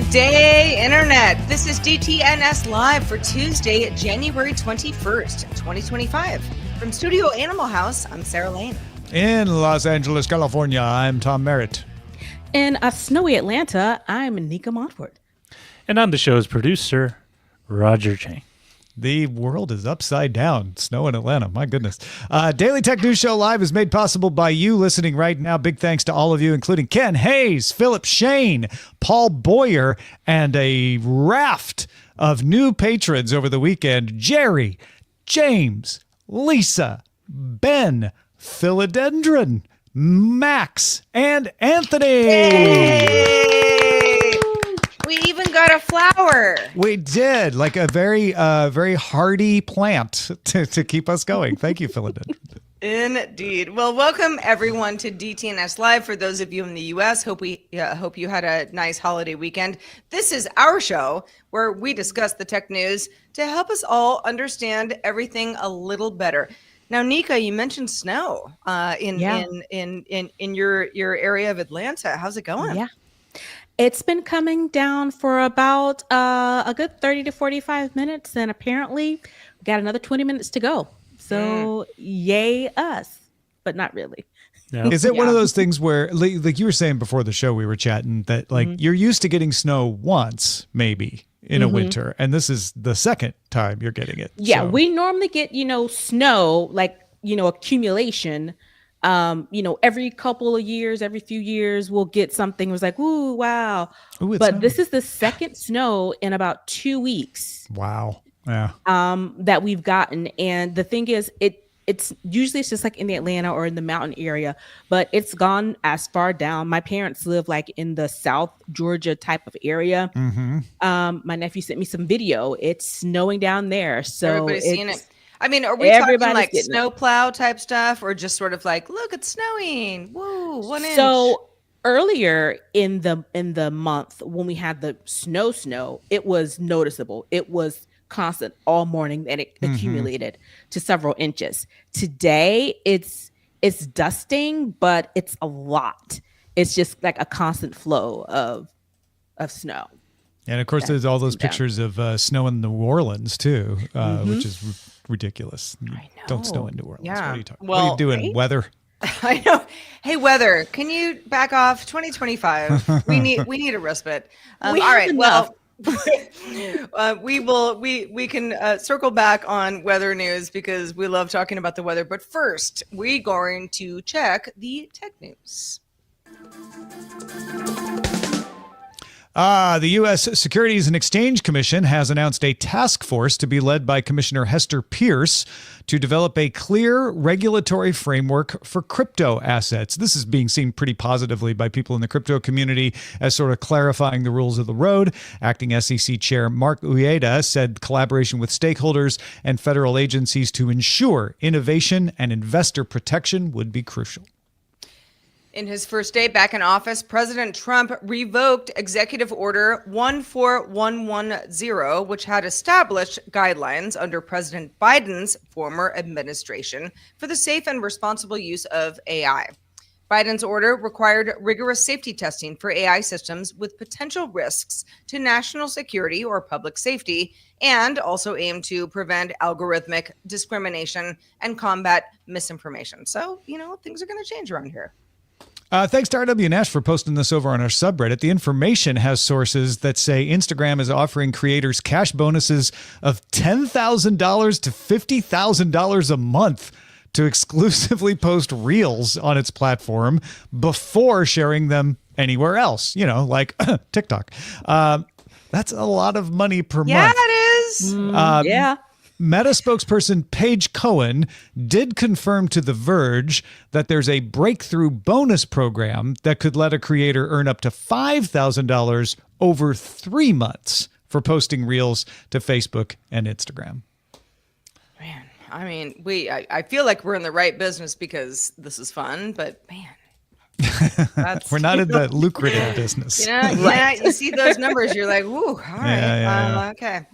Good day, Internet. This is DTNS Live for Tuesday, January 21st, 2025. From Studio Animal House, I'm Sarah Lane. In Los Angeles, California, I'm Tom Merritt. In a snowy Atlanta, I'm Nica Montford. And I'm the show's producer, Roger Chang. The world is upside down. Snow in Atlanta. My goodness. Daily Tech News Show Live is made possible by you listening right now. Big thanks to all of you, including Ken Hayes, Philip Shane, Paul Boyer, and a raft of new patrons over the weekend. Jerry, James, Lisa, Ben, Philodendron, Max, and Anthony. Yay! We even got a flower. We did, like a very hardy plant to keep us going. Thank you, Philodendron. Indeed. Well, welcome everyone to DTNS Live. For those of you in the U.S., hope you had a nice holiday weekend. This is our show where we discuss the tech news to help us all understand everything a little better. Now, Nica, you mentioned snow in your area of Atlanta. How's it going? Yeah. It's been coming down for about a good 30 to 45 minutes, and apparently we got another 20 minutes to go. So yay us, but not really. Yeah. Is it one of those things where, like you were saying before the show, we were chatting that like you're used to getting snow once, maybe in a winter, and this is the second time you're getting it. Yeah, so. we normally get, snow, like, accumulation. Every couple of years, every few years, we'll get something. It was like, ooh, wow. Ooh, but this is the second snow in about 2 weeks. Wow. Yeah. That we've gotten. And the thing is, it's usually just like in the Atlanta or in the mountain area, but it's gone as far down. My parents live like in the South Georgia type of area. My nephew sent me some video. It's snowing down there. So everybody's seeing it. I mean, are we talking like snowplow type stuff, or just sort of like, look, it's snowing. Woo, 1 inch. So earlier in the month when we had the snow, it was noticeable. It was constant all morning, and it accumulated to several inches. Today, it's dusting, but it's a lot. It's just like a constant flow of snow. And of course, there's all those pictures of snow in New Orleans too, which is ridiculous. I know. Don't snow in New Orleans. Yeah. What are you talking? What are you doing, weather? I know. Hey, weather, can you back off? 2025. We need a respite. All right. Enough. Well, we can circle back on weather news because we love talking about the weather. But first, we're going to check the tech news. The U.S. Securities and Exchange Commission has announced a task force to be led by Commissioner Hester Pierce to develop a clear regulatory framework for crypto assets. This is being seen pretty positively by people in the crypto community as sort of clarifying the rules of the road. Acting SEC Chair Mark Uyeda said collaboration with stakeholders and federal agencies to ensure innovation and investor protection would be crucial. In his first day back in office, President Trump revoked Executive Order 14110, which had established guidelines under President Biden's former administration for the safe and responsible use of AI. Biden's order required rigorous safety testing for AI systems with potential risks to national security or public safety, and also aimed to prevent algorithmic discrimination and combat misinformation. So, things are going to change around here. Thanks to RW Nash for posting this over on our subreddit. The information has sources that say Instagram is offering creators cash bonuses of $10,000 to $50,000 a month to exclusively post reels on its platform before sharing them anywhere else, like TikTok. That's a lot of money per month. Yeah, it is. Yeah. Meta spokesperson Paige Cohen did confirm to The Verge that there's a breakthrough bonus program that could let a creator earn up to $5,000 over 3 months for posting reels to Facebook and Instagram. Man, I mean, I feel like we're in the right business because this is fun, but man. That's We're not in the lucrative business. Yeah, you see those numbers, you're like, woo, all right. Yeah. Okay.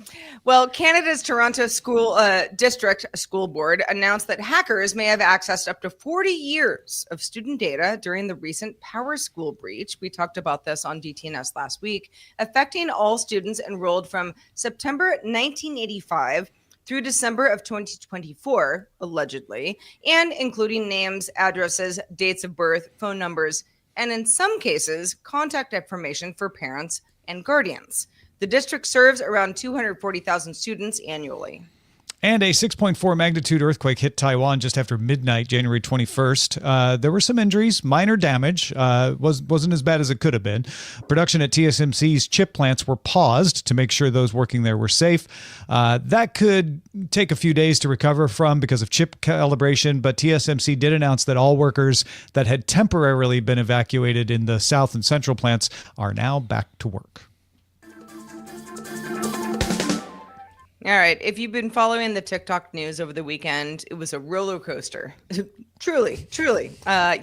Well, Canada's Toronto School District School Board announced that hackers may have accessed up to 40 years of student data during the recent Power School breach. We talked about this on DTNS last week, affecting all students enrolled from September 1985 through December of 2024, allegedly, and including names, addresses, dates of birth, phone numbers, and in some cases, contact information for parents and guardians. The district serves around 240,000 students annually. And a 6.4 magnitude earthquake hit Taiwan just after midnight, January 21st. There were some injuries, minor damage. Wasn't as bad as it could have been. Production at TSMC's chip plants were paused to make sure those working there were safe. That could take a few days to recover from because of chip calibration, but TSMC did announce that all workers that had temporarily been evacuated in the south and central plants are now back to work. All right. If you've been following the TikTok news over the weekend, it was a roller coaster. Truly. Up,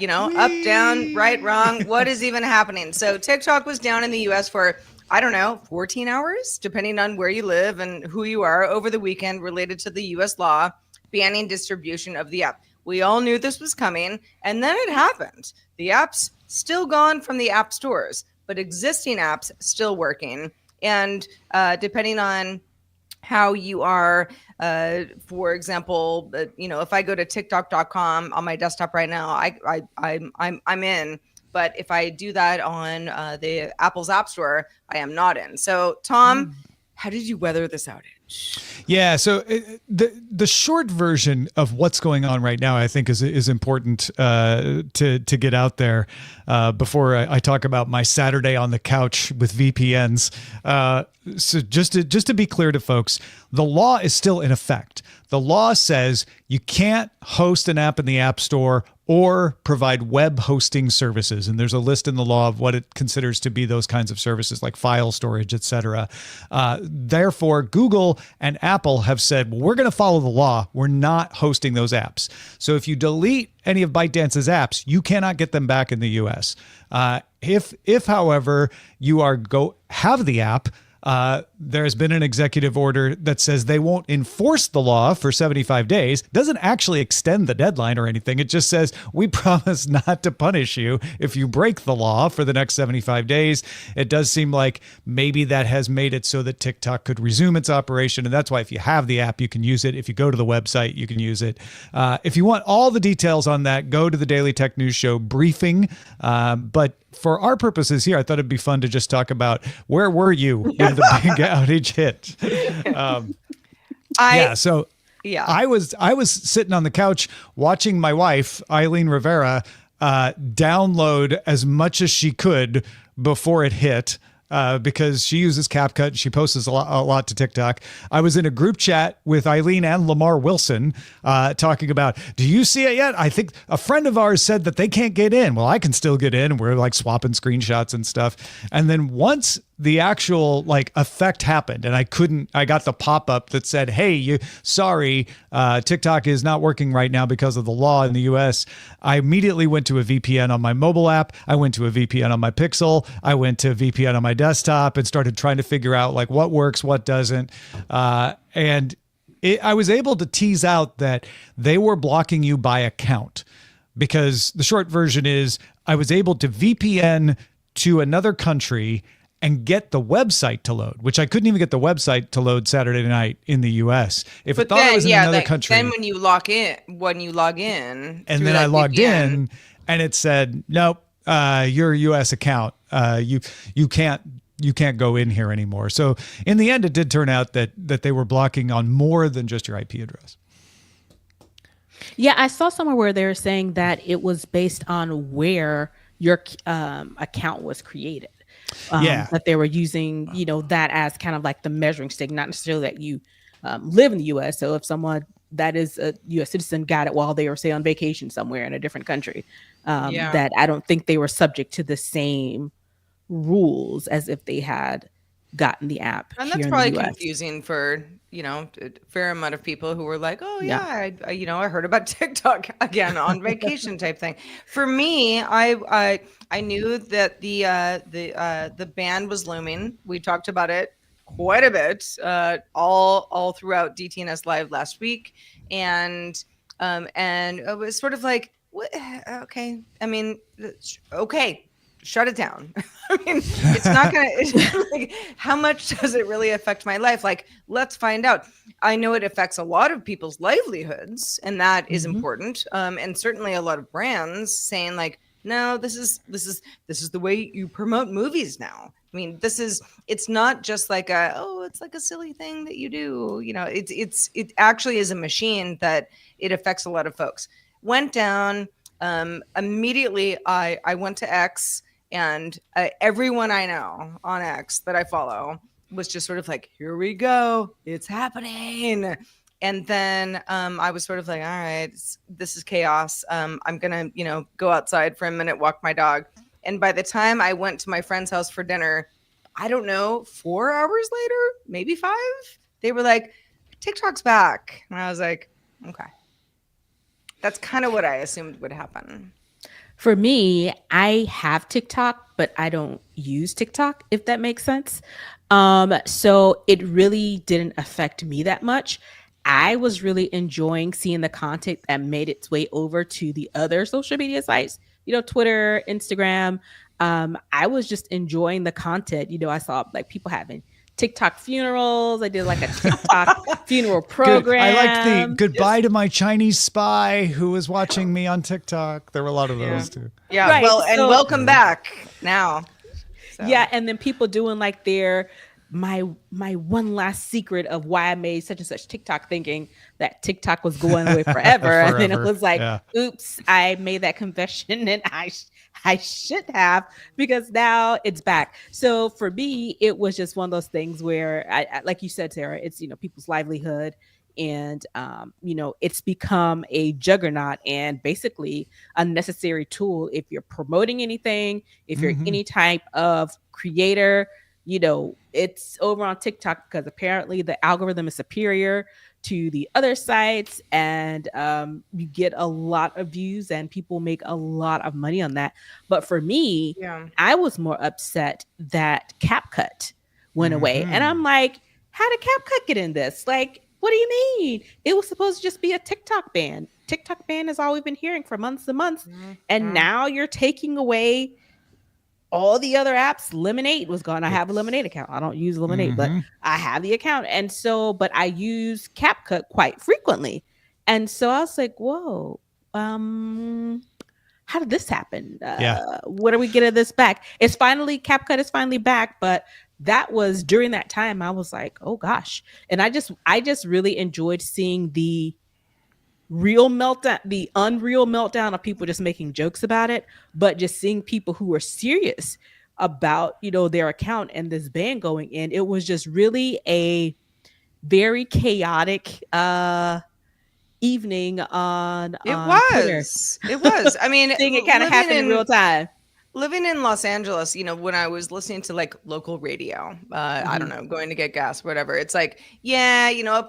down, right, wrong. What is even happening? So TikTok was down in the US for, 14 hours, depending on where you live and who you are over the weekend related to the US law banning distribution of the app. We all knew this was coming, and then it happened. The app's still gone from the app stores, but existing apps still working. And depending on how you are, for example, if I go to TikTok.com on my desktop right now, I'm in. But if I do that on the Apple's App Store, I am not in. So, Tom, how did you weather this outage? Yeah, so the short version of what's going on right now, I think, is important to get out there before I talk about my Saturday on the couch with VPNs. So just to be clear to folks, the law is still in effect. The law says you can't host an app in the App Store or provide web hosting services. And there's a list in the law of what it considers to be those kinds of services like file storage, et cetera. Therefore, Google and Apple have said, well, we're going to follow the law. We're not hosting those apps. So if you delete any of ByteDance's apps, you cannot get them back in the US. If however, you have the app, there has been an executive order that says they won't enforce the law for 75 days. Doesn't actually extend the deadline or anything. It just says, we promise not to punish you if you break the law for the next 75 days. It does seem like maybe that has made it so that TikTok could resume its operation. And that's why if you have the app, you can use it. If you go to the website, you can use it. If you want all the details on that, go to the Daily Tech News Show briefing. But for our purposes here, I thought it'd be fun to just talk about where were you when the big outage hit. I was sitting on the couch watching my wife, Eileen Rivera, download as much as she could before it hit. Because she uses CapCut. She posts a lot to TikTok. I was in a group chat with Eileen and Lamar Wilson talking about, do you see it yet? I think a friend of ours said that they can't get in. Well, I can still get in. We're like swapping screenshots and stuff. And then once the actual effect happened and I got the pop-up that said, hey, TikTok is not working right now because of the law in the US. I immediately went to a VPN on my mobile app. I went to a VPN on my Pixel. I went to a VPN on my desktop and started trying to figure out what works, what doesn't. I was able to tease out that they were blocking you by account, because the short version is I was able to VPN to another country and get the website to load, which I couldn't even get the website to load Saturday night in the US. I thought I was in another country. Then when you log in, and then I logged VPN, in, and it said, nope, your US account, you can't go in here anymore. So in the end, it did turn out that they were blocking on more than just your IP address. Yeah, I saw somewhere where they were saying that it was based on where your account was created. That they were using, that as kind of like the measuring stick, not necessarily that you live in the U.S. So if someone that is a U.S. citizen got it while they were, say, on vacation somewhere in a different country, that I don't think they were subject to the same rules as if they had gotten the app. And here that's in probably the US. confusing for, a fair amount of people who were like, oh Yeah. yeah, I heard about TikTok again on vacation type thing. For me, I knew that the ban was looming. We talked about it quite a bit, all throughout DTNS Live last week. And it was sort of like, what? Okay. I mean, okay, shut it down. I mean, it's not gonna. Like, how much does it really affect my life? Like, let's find out. I know it affects a lot of people's livelihoods, and that is important. And certainly a lot of brands saying like, no, this is the way you promote movies now. I mean, it's not just like it's like a silly thing that you do. It actually is a machine that it affects a lot of folks. Went down immediately. I went to X, and everyone I know on X that I follow was just sort of like, here we go, it's happening. And then I was sort of like, all right, this is chaos. I'm gonna go outside for a minute, walk my dog. And by the time I went to my friend's house for dinner, I don't know, 4 hours later, maybe 5, they were like, TikTok's back. And I was like, okay. That's kind of what I assumed would happen. For me, I have TikTok, but I don't use TikTok, if that makes sense. So it really didn't affect me that much. I was really enjoying seeing the content that made its way over to the other social media sites, Twitter, Instagram. I was just enjoying the content. I saw like people having TikTok funerals. I did like a TikTok funeral program. I liked the goodbye to my Chinese spy who was watching me on TikTok. There were a lot of those too. Yeah. Right, Well, and welcome back now. So. Yeah. And then people doing like my one last secret of why I made such and such TikTok, thinking that TikTok was going away forever. And then it was like, oops, I made that confession, and I should have, because now it's back. So for me, it was just one of those things where I like you said, Sarah, it's, people's livelihood, and, it's become a juggernaut and basically a necessary tool. If you're promoting anything, if you're any type of creator, it's over on TikTok, because apparently the algorithm is superior to the other sites, and you get a lot of views and people make a lot of money on that. But for me, I was more upset that CapCut went away. And I'm like, how did CapCut get in this? Like, what do you mean? It was supposed to just be a TikTok ban. TikTok ban is all we've been hearing for months and months. And now you're taking away all the other apps. Lemonade was gone. I have a Lemonade account. I don't use Lemonade, but I have the account. And so, but I use CapCut quite frequently. And so I was like, whoa, how did this happen? What are we getting this back? CapCut is finally back, but that was during that time. I was like, oh gosh. And I just really enjoyed seeing the real meltdown, the unreal meltdown of people just making jokes about it, but just seeing people who were serious about, their account and this ban going in. It was just really a very chaotic evening on Twitter. It was. I mean, seeing it kind of happen in real time. Living in Los Angeles, when I was listening to like local radio, I don't know, going to get gas, whatever. It's like,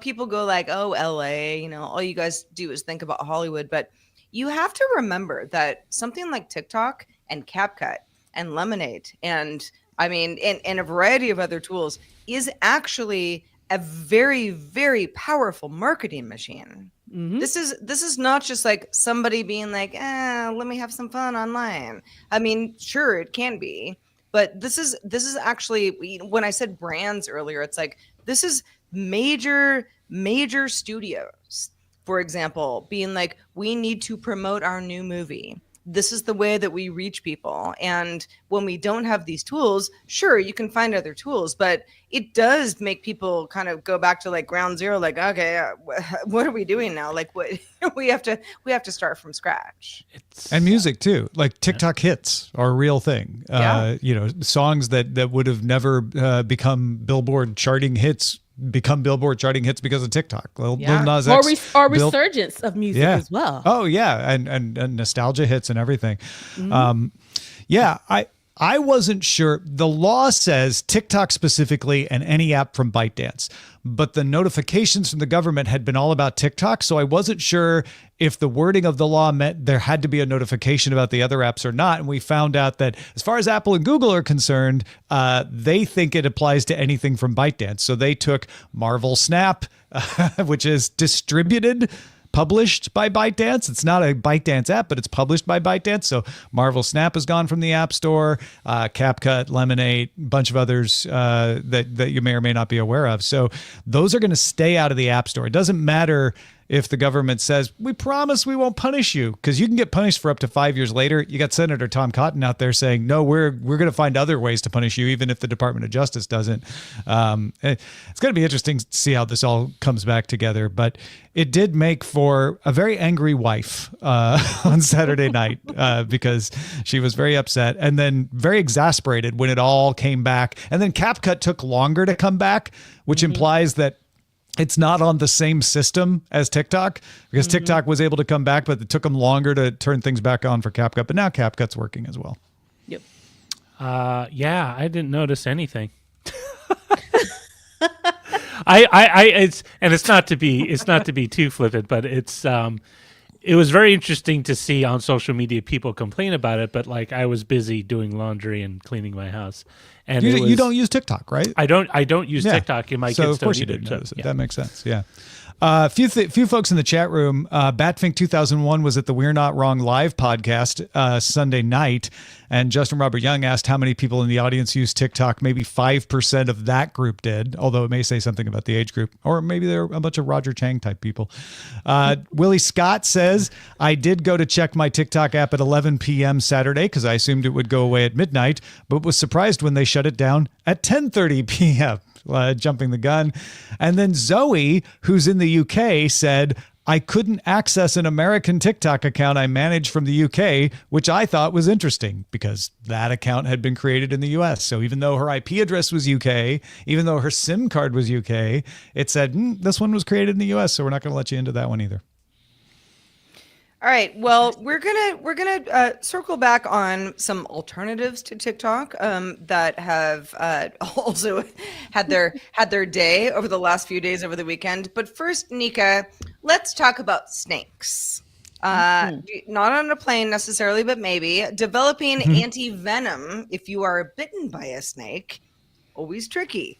people go like, oh, LA, all you guys do is think about Hollywood. But you have to remember that something like TikTok and CapCut and Lemonade and a variety of other tools is actually a very, very powerful marketing machine. This is not just like somebody being like, let me have some fun online. I mean, sure, it can be, but this is actually, when I said brands earlier, it's like, this is major studios, for example, being like, we need to promote our new movie. This is the way that we reach people. And when we don't have these tools, sure, you can find other tools, but it does make people kind of go back to like ground zero, like, okay, what are we doing now? Like, what we have to start from scratch. And music too, like TikTok hits are a real thing. Songs that would have never become Billboard charting hits become Billboard charting hits because of TikTok. Lil Nas X, or resurgence of music as well. Oh yeah, and nostalgia hits and everything. I I wasn't sure. The law says TikTok specifically and any app from ByteDance, but the notifications from the government had been all about TikTok. So I wasn't sure if the wording of the law meant there had to be a notification about the other apps or not. And we found out that as far as Apple and Google are concerned, they think it applies to anything from ByteDance. So they took Marvel Snap, which is published by ByteDance. It's not a ByteDance app, but it's published by ByteDance. So Marvel Snap has gone from the App Store, CapCut, Lemonade, a bunch of others that you may or may not be aware of. So those are going to stay out of the App Store. It doesn't matter if the government says, we promise we won't punish you, because you can get punished for up to 5 years later. You got Senator Tom Cotton out there saying, no, we're going to find other ways to punish you, even if the Department of Justice doesn't. It's going to be interesting to see how this all comes back together. But it did make for a very angry wife on Saturday night because she was very upset and then very exasperated when it all came back. And then CapCut took longer to come back, which implies that it's not on the same system as TikTok, because TikTok was able to come back, but it took them longer to turn things back on for CapCut. But now CapCut's working as well. Yep. Yeah, I didn't notice anything. It's not to be too flippant, but it was very interesting to see on social media people complain about it. But like, I was busy doing laundry and cleaning my house. And you don't use TikTok, right? I don't use TikTok, and my so kids of course don't you either. didn't So, notice it. yeah. That makes sense. Yeah. Few folks in the chat room. Batfink 2001 was at the We're Not Wrong live podcast Sunday night, and Justin Robert Young asked how many people in the audience use TikTok. Maybe 5% of that group did, although it may say something about the age group, or maybe they're a bunch of Roger Chang type people. Willie Scott says, I did go to check my TikTok app at 11 p.m. Saturday because I assumed it would go away at midnight, but was surprised when they shut it down at 10:30 p.m. Jumping the gun. And then Zoe, who's in the UK, said, I couldn't access an American TikTok account I managed from the UK, which I thought was interesting because that account had been created in the US. So even though her IP address was UK, even though her SIM card was UK, it said, this one was created in the US, so we're not going to let you into that one either. All right. Well, we're gonna circle back on some alternatives to TikTok that have also had their day over the last few days over the weekend. But first, Nica, let's talk about snakes. Not on a plane necessarily, but maybe developing anti-venom if you are bitten by a snake. Always tricky.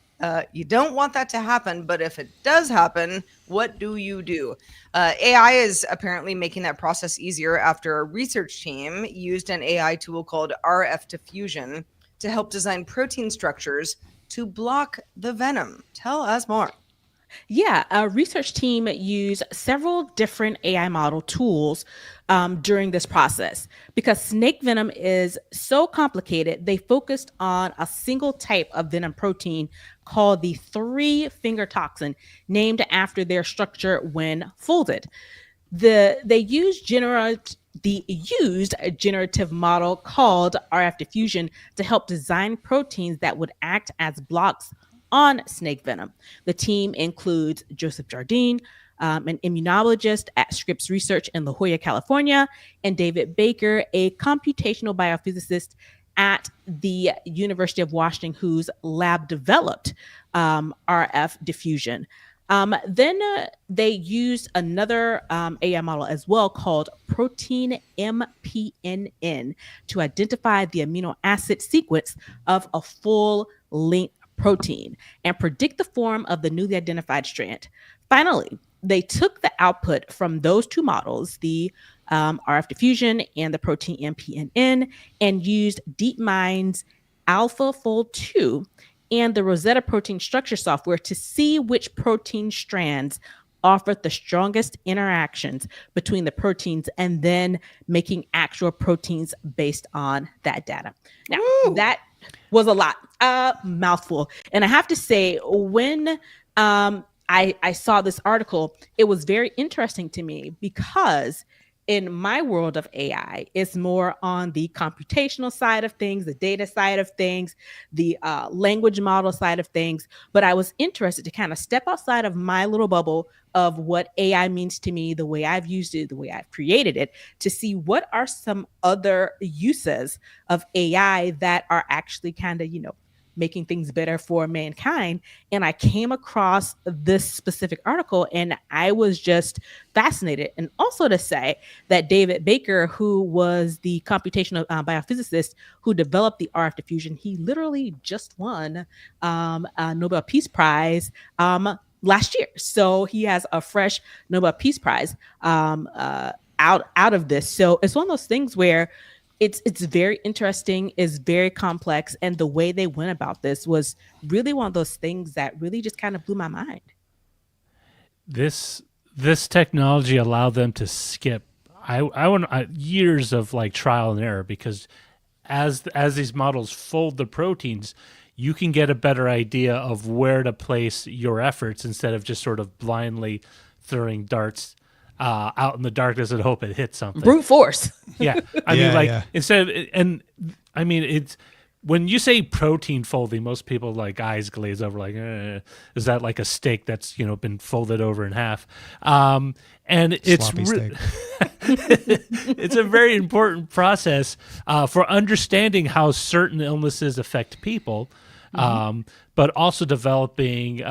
You don't want that to happen, but if it does happen, what do you do? AI is apparently making that process easier after a research team used an AI tool called RF diffusion to help design protein structures to block the venom. Tell us more. Yeah, a research team used several different AI model tools during this process. Because snake venom is so complicated, they focused on a single type of venom protein called the three-finger toxin, named after their structure when folded. They used a generative model called RF diffusion to help design proteins that would act as blocks on snake venom. The team includes Joseph Jardine, an immunologist at Scripps Research in La Jolla, California, and David Baker, a computational biophysicist at the University of Washington, whose lab developed RF diffusion. Then they used another AI model as well called protein MPNN to identify the amino acid sequence of a full-length protein and predict the form of the newly identified strand. Finally, they took the output from those two models, the RF diffusion and the protein MPNN, and used DeepMind's AlphaFold 2 and the Rosetta protein structure software to see which protein strands offered the strongest interactions between the proteins, and then making actual proteins based on that data. Now, that was a lot, mouthful. And I have to say, when I saw this article, it was very interesting to me because in my world of AI, it's more on the computational side of things, the data side of things, the language model side of things. But I was interested to kind of step outside of my little bubble of what AI means to me, the way I've used it, the way I've created it, to see what are some other uses of AI that are actually kind of, making things better for mankind. And I came across this specific article and I was just fascinated. And also to say that David Baker, who was the computational biophysicist who developed the RF diffusion, he literally just won a Nobel Peace Prize last year. So he has a fresh Nobel Peace Prize out of this. So it's one of those things where it's very interesting, it's very complex, and the way they went about this was really one of those things that really just kind of blew my mind. This technology allowed them to skip years of like trial and error, because as these models fold the proteins, you can get a better idea of where to place your efforts instead of just sort of blindly throwing darts out in the darkness and hope it hits something. Brute force. Yeah. I mean, instead of, and I mean, it's, when you say protein folding, most people like eyes glaze over, like, is that like a steak that's, been folded over in half? And it's it's a very important process for understanding how certain illnesses affect people. But also developing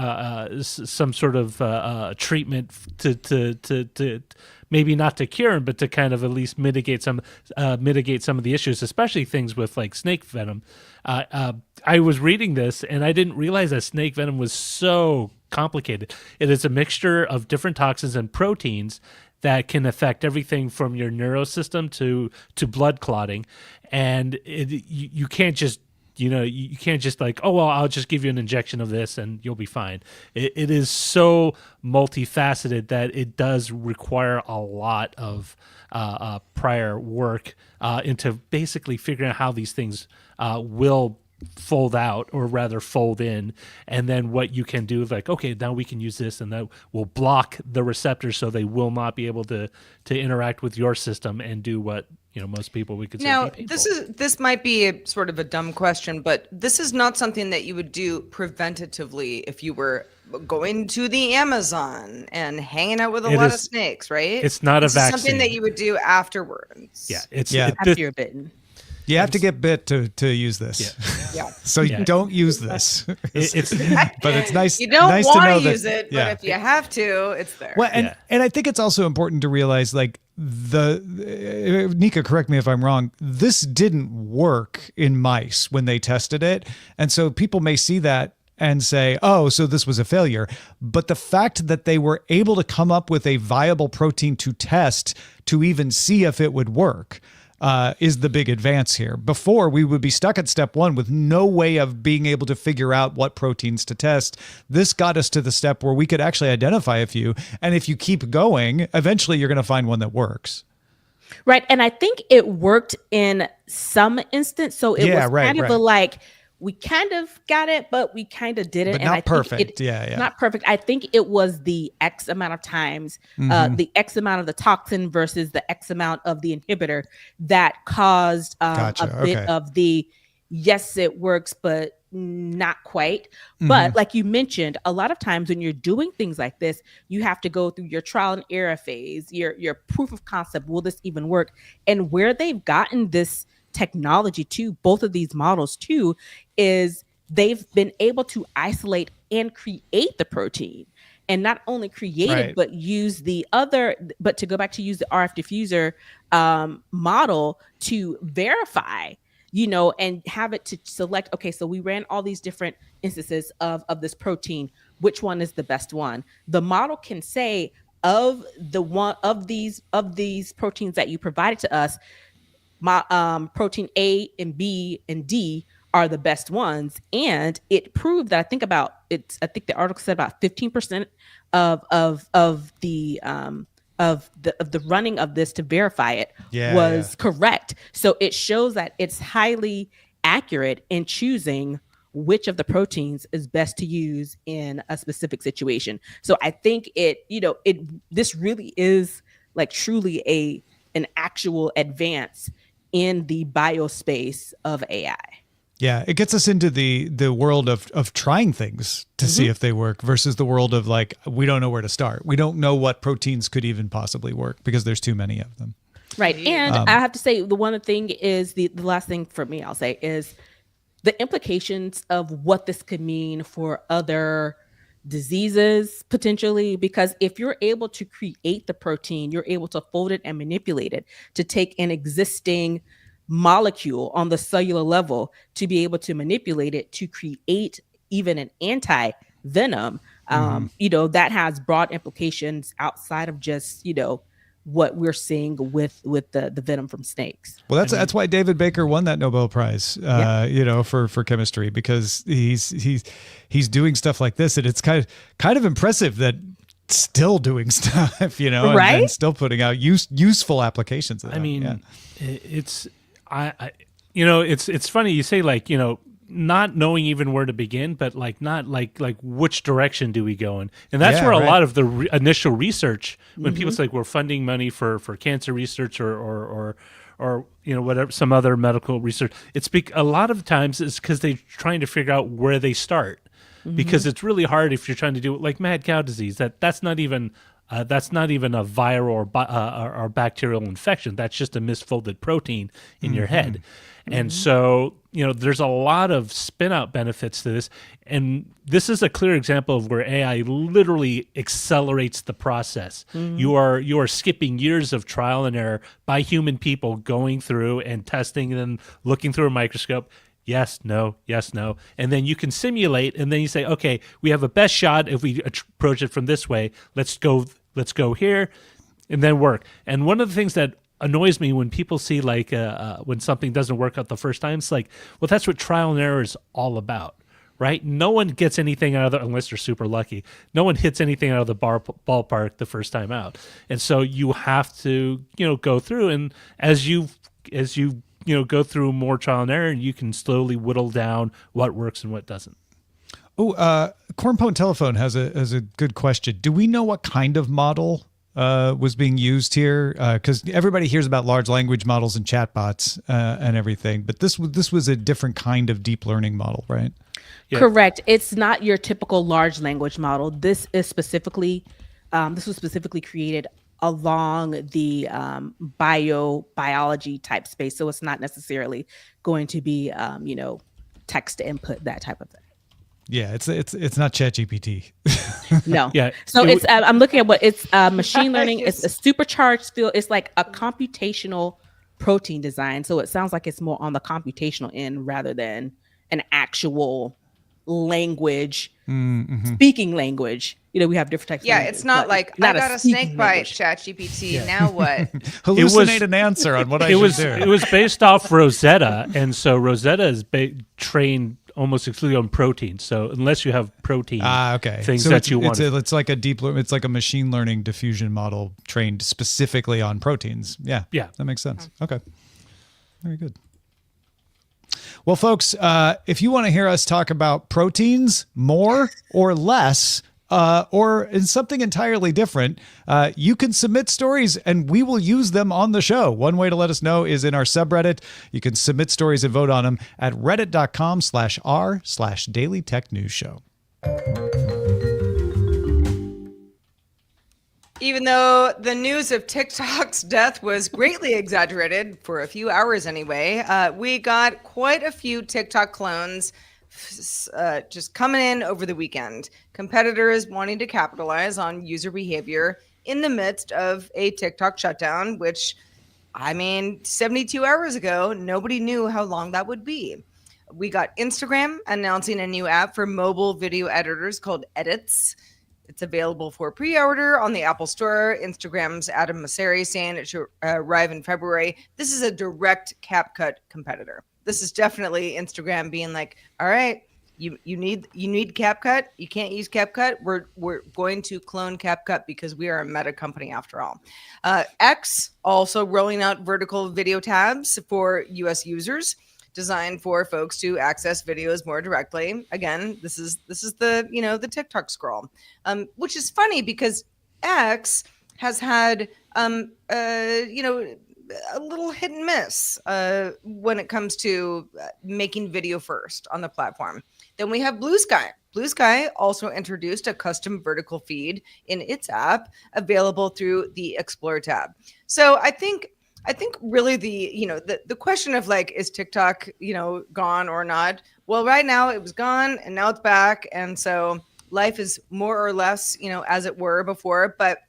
some sort of treatment to maybe not to cure them, but to kind of at least mitigate some of the issues, especially things with like snake venom. I was reading this and I didn't realize that snake venom was so complicated. It is a mixture of different toxins and proteins that can affect everything from your neurosystem to blood clotting, and you can't just you can't just like, oh, well, I'll just give you an injection of this and you'll be fine. It is so multifaceted that it does require a lot of prior work into basically figuring out how these things will fold out, or rather fold in, and then what you can do is like, okay, now we can use this and that will block the receptors so they will not be able to interact with your system and do what most people we could say. Now, this might be a sort of a dumb question, but this is not something that you would do preventatively if you were going to the Amazon and hanging out with a lot of snakes, right? It's not this a vaccine. It's something that you would do afterwards. Yeah, after you're bitten. You have to get bit to use this. Yeah. So you don't use this. But it's nice. You don't nice want to to use it, but if you have to, it's there. Well, and I think it's also important to realize, like, Nica, correct me if I'm wrong, this didn't work in mice when they tested it. And so people may see that and say, oh, so this was a failure. But the fact that they were able to come up with a viable protein to test to even see if it would work is the big advance here. Before, we would be stuck at step one with no way of being able to figure out what proteins to test. This got us to the step where we could actually identify a few. And if you keep going, eventually you're going to find one that works. Right. And I think it worked in some instance. So it was kind of a like, we kind of got it, but we kind of didn't. But not perfect. Not perfect. I think it was the X amount of times, the X amount of the toxin versus the X amount of the inhibitor that caused a bit of the, yes, it works, but not quite. But like you mentioned, a lot of times when you're doing things like this, you have to go through your trial and error phase, your proof of concept. Will this even work? And where they've gotten this technology to, both of these models too, is they've been able to isolate and create the protein, and not only create it, but use but to go back to use the RF diffuser model to verify, and have it to select, okay, so we ran all these different instances of this protein, which one is the best one? The model can say of the one of these proteins that you provided to us, my protein A and B and D are the best ones. And it proved that I think the article said about 15% of the running of this to verify it was correct. So it shows that it's highly accurate in choosing which of the proteins is best to use in a specific situation. So I think this really is like truly an actual advance in the biospace of AI. Yeah, it gets us into the world of trying things to see if they work versus the world of like, we don't know where to start. We don't know what proteins could even possibly work because there's too many of them. Right. And I have to say, the one thing is the last thing for me, I'll say, is the implications of what this could mean for other diseases potentially, because if you're able to create the protein, you're able to fold it and manipulate it to take an existing molecule on the cellular level to be able to manipulate it to create even an anti-venom. That has broad implications outside of just, what we're seeing with the venom from snakes. Well, that's why David Baker won that Nobel Prize, for chemistry, because he's doing stuff like this, and it's kind of impressive that still doing stuff, right? and still putting out useful applications of that. It's funny you say, like, not knowing even where to begin, but like not like which direction do we go in, and that's where a lot of the initial research, when people say, like, we're funding money for cancer research or whatever, some other medical research, a lot of times it's because they're trying to figure out where they start, because it's really hard if you're trying to do it like mad cow disease. That's not even a viral or bacterial infection. That's just a misfolded protein in your head. And so, there's a lot of spin out benefits to this. And this is a clear example of where AI literally accelerates the process. You are skipping years of trial and error by human people going through and testing and then looking through a microscope. Yes, no, yes, no. And then you can simulate, and then you say, okay, we have a best shot if we approach it from this way. Let's go here, and then work. And one of the things that annoys me when people see, like, when something doesn't work out the first time, it's like, well, that's what trial and error is all about, right? No one gets anything out of it unless they're super lucky. No one hits anything out of the ballpark the first time out. And so you have to, go through, and as you go through more trial and error, you can slowly whittle down what works and what doesn't. Oh, Cornpone Telephone has a good question. Do we know what kind of model was being used here? Because everybody hears about large language models and chatbots and everything, but this was a different kind of deep learning model, right? Yeah. Correct. It's not your typical large language model. This was specifically created along the biology type space, so it's not necessarily going to be text to input, that type of thing. Yeah, it's not ChatGPT. No. Yeah. So it's I'm looking at what it's machine learning. It's a supercharged field. It's like a computational protein design. So it sounds like it's more on the computational end rather than an actual language, speaking language. We have different types. Yeah, it's not like I got a snake bite, ChatGPT. Yeah. Now what? Hallucinate an answer on what I should do. It was based off Rosetta, and so Rosetta is trained almost exclusively on proteins. So unless you have protein things so that you want. It's like it's like a machine learning diffusion model trained specifically on proteins. Yeah. That makes sense. Okay. Very good. Well, folks, if you want to hear us talk about proteins more or less, or in something entirely different, you can submit stories and we will use them on the show. One way to let us know is in our subreddit. You can submit stories and vote on them at reddit.com/r/Daily Tech News Show. Even though the news of TikTok's death was greatly exaggerated, for a few hours anyway, we got quite a few TikTok clones just coming in over the weekend. Competitors wanting to capitalize on user behavior in the midst of a TikTok shutdown, which, 72 hours ago, nobody knew how long that would be. We got Instagram announcing a new app for mobile video editors called Edits. It's available for pre-order on the Apple Store. Instagram's Adam Mosseri saying it should arrive in February. This is a direct CapCut competitor. This is definitely Instagram being like, all right, you need CapCut. You can't use CapCut. We're going to clone CapCut because we are a meta company after all. X also rolling out vertical video tabs for US users, designed for folks to access videos more directly. Again, this is the TikTok scroll, which is funny because X has had you know, a little hit and miss when it comes to making video first on the platform. Then we have Blue Sky. Blue Sky also introduced a custom vertical feed in its app available through the Explore tab. So I think really the question of like, is TikTok, gone or not? Well, right now it was gone and now it's back. And so life is more or less, as it were before. But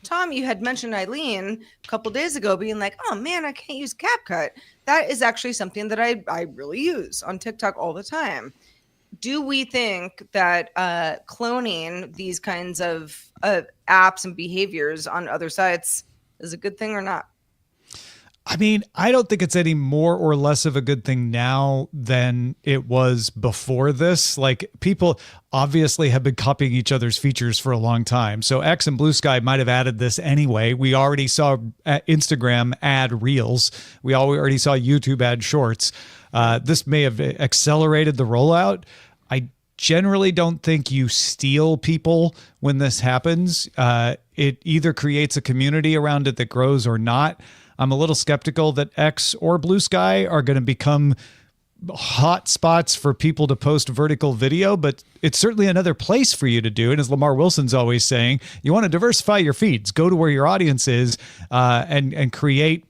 Tom, you had mentioned Eileen a couple days ago being like, oh man, I can't use CapCut. That is actually something that I really use on TikTok all the time. Do we think that cloning these kinds of apps and behaviors on other sites is a good thing or not? I mean, I don't think it's any more or less of a good thing now than it was before this. Like, people obviously have been copying each other's features for a long time. So X and Blue Sky might have added this anyway. We already saw Instagram add Reels. We already saw YouTube add Shorts. This may have accelerated the rollout. I generally don't think you steal people when this happens. It either creates a community around it that grows or not. I'm a little skeptical that X or Blue Sky are going to become hot spots for people to post vertical video, but it's certainly another place for you to do. And as Lamar Wilson's always saying, you want to diversify your feeds, go to where your audience is, and create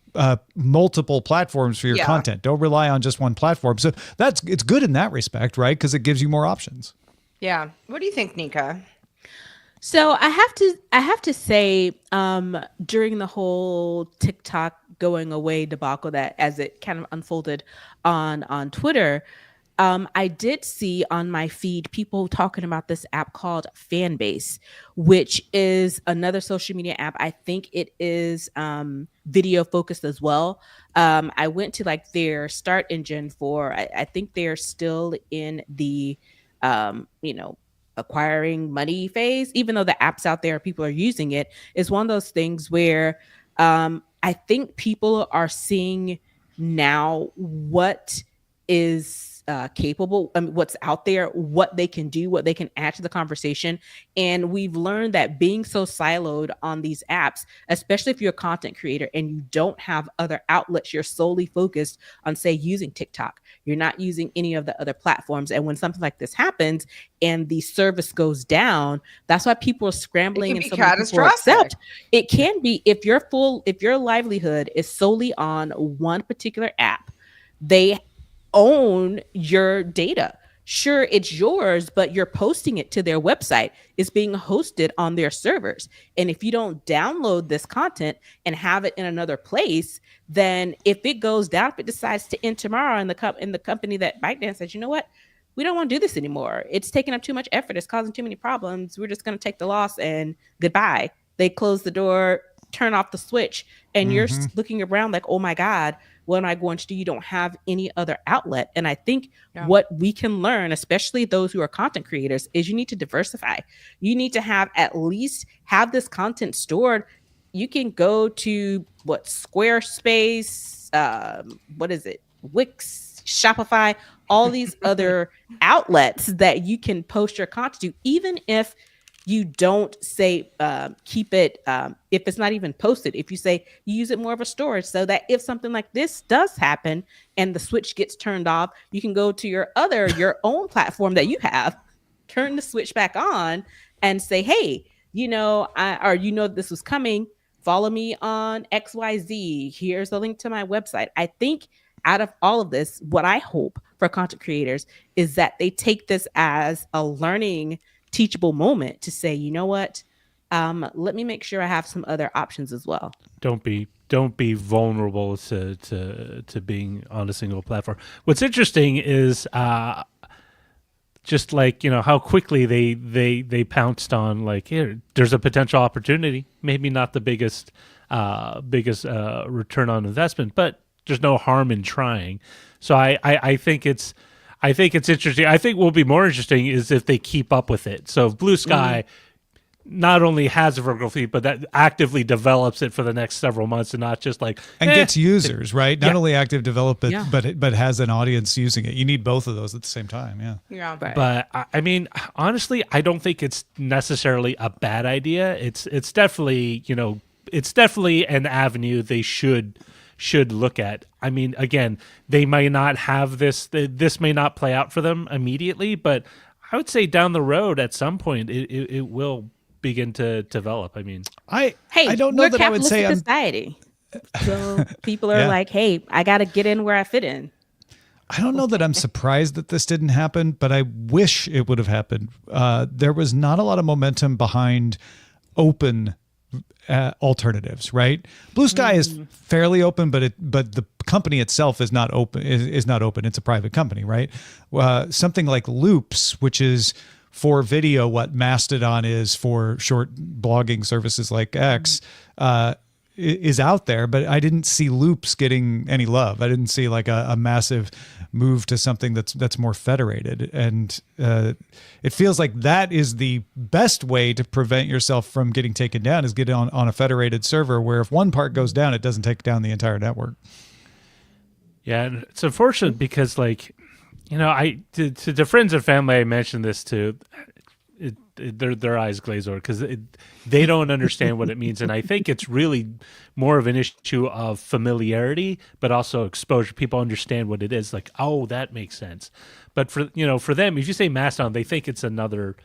multiple platforms for your content. Don't rely on just one platform. So it's good in that respect, right? Because it gives you more options. Yeah. What do you think, Nica? So I have to say, during the whole TikTok going away debacle that as it kind of unfolded on Twitter, I did see on my feed people talking about this app called Fanbase, which is another social media app. I think it is video focused as well. I went to like their start engine for, I think they're still in the, acquiring money phase, even though the app's out there, people are using it. It's one of those things where I think people are seeing now what is capable, what's out there, what they can do, what they can add to the conversation. And we've learned that being so siloed on these apps, especially if you're a content creator and you don't have other outlets, you're solely focused on, say, using TikTok. You're not using any of the other platforms. And when something like this happens and the service goes down, that's why people are scrambling. It and can be catastrophic. It can be if your livelihood is solely on one particular app, they own your data. Sure, it's yours, but you're posting it to their website. It's being hosted on their servers. And if you don't download this content and have it in another place, then if it goes down, if it decides to end tomorrow in the company that ByteDance says, you know what, we don't want to do this anymore. It's taking up too much effort. It's causing too many problems. We're just going to take the loss and goodbye. They close the door, turn off the switch, and you're looking around like, oh my God, what am I going to do? You don't have any other outlet. And I think what we can learn, especially those who are content creators, is you need to diversify. You need to have have this content stored. You can go to Squarespace, Wix, Shopify, all these other outlets that you can post your content to, even if you don't say keep it if it's not even posted. If you say you use it more of a storage, so that if something like this does happen and the switch gets turned off, you can go to your own platform that you have, turn the switch back on, and say, hey, this was coming. Follow me on XYZ. Here's a link to my website. I think out of all of this, what I hope for content creators is that they take this as a learning, teachable moment to say, you know what, let me make sure I have some other options as well. Don't be vulnerable to being on a single platform. What's interesting is just like, how quickly they pounced on, like, here, there's a potential opportunity, maybe not the biggest return on investment, but there's no harm in trying. So I think it's interesting. I think what will be more interesting is if they keep up with it. So if Blue Sky not only has a vertical feed, but that actively develops it for the next several months, and not just like gets users, right? Not only active develop it, but has an audience using it. You need both of those at the same time. Yeah. Right. But I mean, honestly, I don't think it's necessarily a bad idea. It's definitely, it's definitely an avenue they should look at. I mean, again, they may not have this. This may not play out for them immediately, but I would say down the road at some point it will begin to develop. I mean, I Hey, don't know we're that I would say capitalistic I'm. society. So people are Yeah. like, hey, I got to get in where I fit in. I don't know that I'm surprised that this didn't happen, but I wish it would have happened. There was not a lot of momentum behind open alternatives, right? Blue Sky is fairly open, but the company itself is not open. Is not open. It's a private company, right? Something like Loops, which is for video, what Mastodon is for short blogging services like X, is out there, but I didn't see Loops getting any love. I didn't see like a massive move to something that's more federated. And it feels like that is the best way to prevent yourself from getting taken down, is get on a federated server where if one part goes down, it doesn't take down the entire network. yeah, and it's unfortunate because, like, you know, to the friends and family I mentioned this to, their eyes glaze over because they don't understand what it means, and I think it's really more of an issue of familiarity, but also exposure. People understand what it is, like, oh, that makes sense. But for them, if you say Mastodon, they think it's another.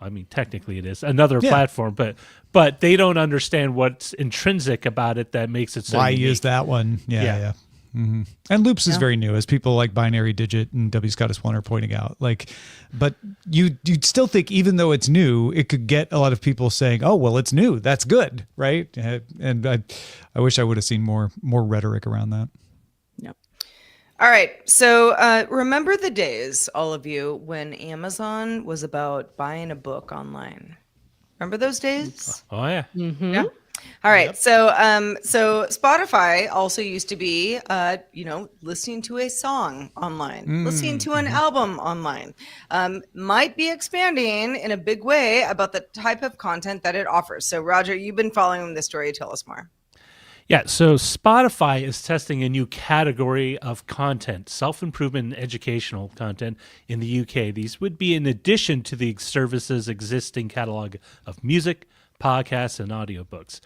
I mean, technically it is another platform, but they don't understand what's intrinsic about it that makes it so. Why unique. use that one? Yeah. Mm-hmm. And Loops is very new, as people like Binary Digit and W. Scottus One are pointing out. Like, but you'd still think, even though it's new, it could get a lot of people saying, "Oh, well, it's new. That's good, right?" And I wish I would have seen more rhetoric around that. Yep. All right. So remember the days, all of you, when Amazon was about buying a book online? Remember those days? Oh yeah. Yeah. All right. So Spotify also used to be, listening to a song online, listening to an album online, might be expanding in a big way about the type of content that it offers. So Roger, you've been following this story. Tell us more. Yeah, so Spotify is testing a new category of content, self-improvement and educational content in the UK. These would be in addition to the service's existing catalog of music, podcasts, and audiobooks.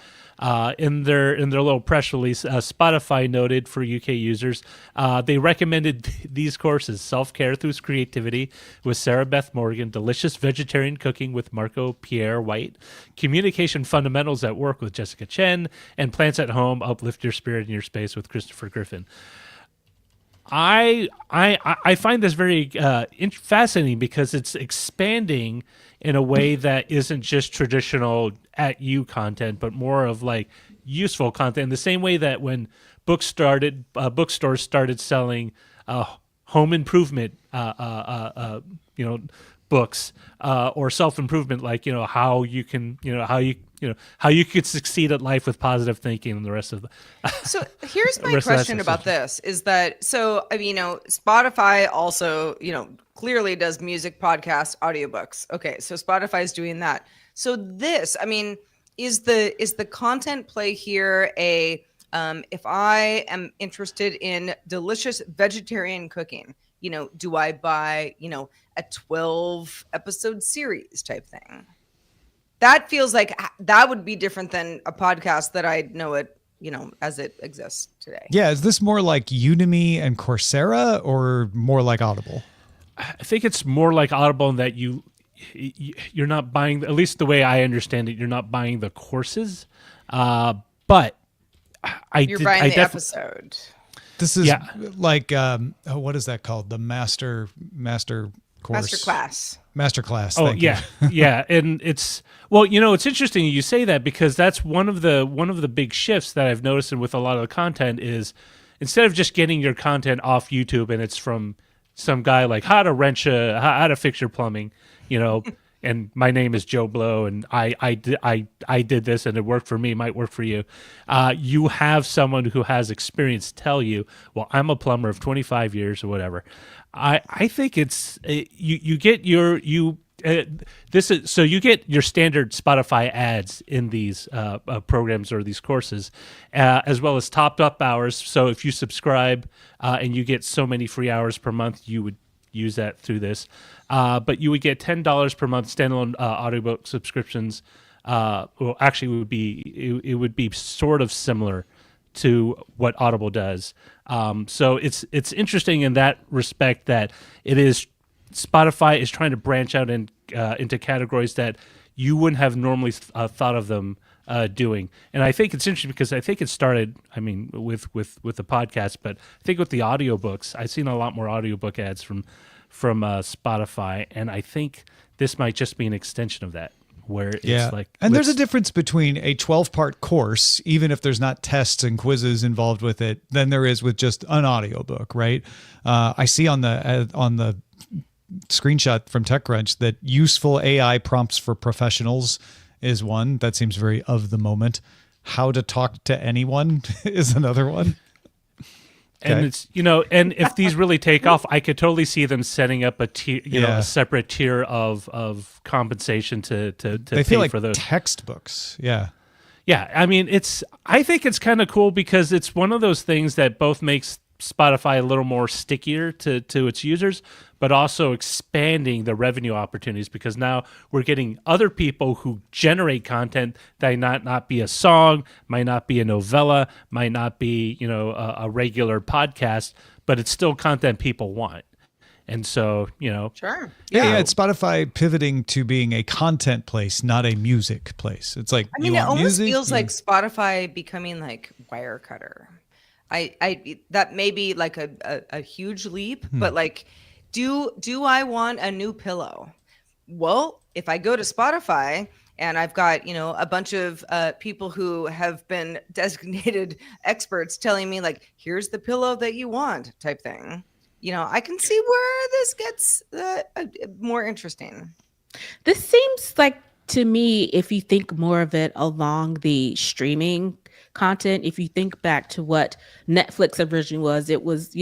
In their little press release, Spotify noted for UK users, they recommended these courses: Self-Care Through Creativity with Sarah Beth Morgan, Delicious Vegetarian Cooking with Marco Pierre White, Communication Fundamentals at Work with Jessica Chen, and Plants at Home, Uplift Your Spirit in Your Space with Christopher Griffin. I find this very fascinating because it's expanding in a way that isn't just traditional at you content, but more of like useful content. In the same way that when bookstores started selling home improvement, books or self-improvement, like how you could succeed at life with positive thinking and the rest of the. So here's my question about this: is that Spotify also clearly does music, podcasts, audiobooks. Okay, so Spotify is doing that. So this, I mean, is the content play here a if I am interested in delicious vegetarian cooking, do I buy a 12 episode series type thing? That feels like that would be different than a podcast that I know it, as it exists today. Yeah, is this more like Udemy and Coursera, or more like Audible? I think it's more like Audible in that you're not buying, at least the way I understand it, you're not buying the courses, but you're buying the episode. This is like what is that called? The master course. Master class. Oh, thank yeah. you. Yeah. And it's interesting you say that, because that's one of the big shifts that I've noticed with a lot of the content is, instead of just getting your content off YouTube and it's from some guy like how to fix your plumbing, and my name is Joe Blow and I did this and it worked for me, it might work for you. You have someone who has experience tell you, well, I'm a plumber of 25 years or whatever. I think it's you get your standard Spotify ads in these programs or these courses, as well as topped up hours. So if you subscribe and you get so many free hours per month, you would use that through this. But you would get $10 per month standalone audiobook subscriptions well, actually, it would be sort of similar to what Audible does. So it's interesting in that respect that it is Spotify is trying to branch out into categories that you wouldn't have normally thought of them doing. And I think it's interesting because I think it started, I mean, with the podcast, but I think with the audiobooks, I've seen a lot more audiobook ads from Spotify, and I think this might just be an extension of that. Where it's like, and there's a difference between a 12-part course, even if there's not tests and quizzes involved with it, than there is with just an audiobook, right? I see on the screenshot from TechCrunch that useful AI prompts for professionals is one that seems very of the moment. How to talk to anyone is another one. And it's, and if these really take off, I could totally see them setting up a tier, a separate tier of compensation to they pay feel for those textbooks. Yeah. Yeah. I mean, I think it's kind of cool because it's one of those things that both makes Spotify a little more stickier to its users, but also expanding the revenue opportunities because now we're getting other people who generate content that might not be a song, might not be a novella, might not be, a regular podcast, but it's still content people want. And so, Sure. Yeah, it's Spotify pivoting to being a content place, not a music place. It's like, I mean, it almost feels like Spotify becoming like Wirecutter. I that may be like a huge leap, but like, do I want a new pillow? Well, if I go to Spotify and I've got, a bunch of people who have been designated experts telling me like, here's the pillow that you want type thing, I can see where this gets more interesting. This seems like, to me, if you think more of it along the streaming content, if you think back to what Netflix originally was, it was,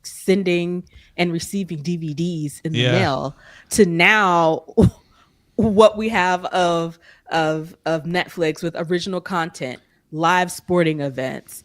sending and receiving DVDs in the mail, to now what we have of Netflix with original content, live sporting events,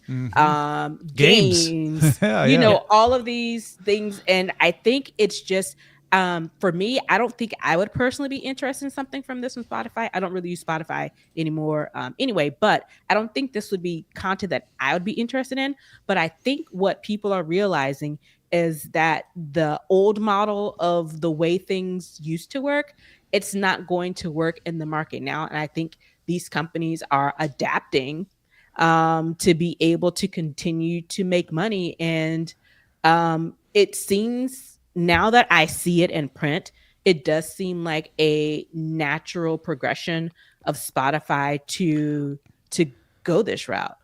games, all of these things. And I think it's just, for me, I don't think I would personally be interested in something from this from Spotify. I don't really use Spotify anymore anyway, but I don't think this would be content that I would be interested in. But I think what people are realizing is that the old model of the way things used to work, it's not going to work in the market now. And I think these companies are adapting to be able to continue to make money. And it seems, now that I see it in print, it does seem like a natural progression of Spotify to go this route.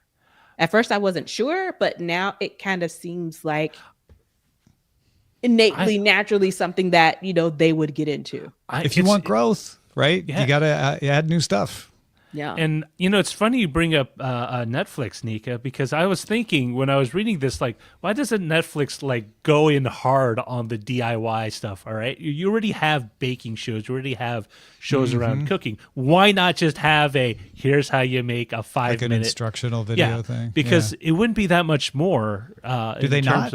At first I wasn't sure, but now it kind of seems like innately, naturally something that, they would get into. If you want growth, right? Yeah. You got to add new stuff. Yeah. And, it's funny you bring up Netflix, Nica, because I was thinking when I was reading this, like, why doesn't Netflix, like, go in hard on the DIY stuff, all right? You already have baking shows. You already have shows around cooking. Why not just have here's how you make a 5-minute... Like an instructional video thing. Because it wouldn't be that much more Do they not?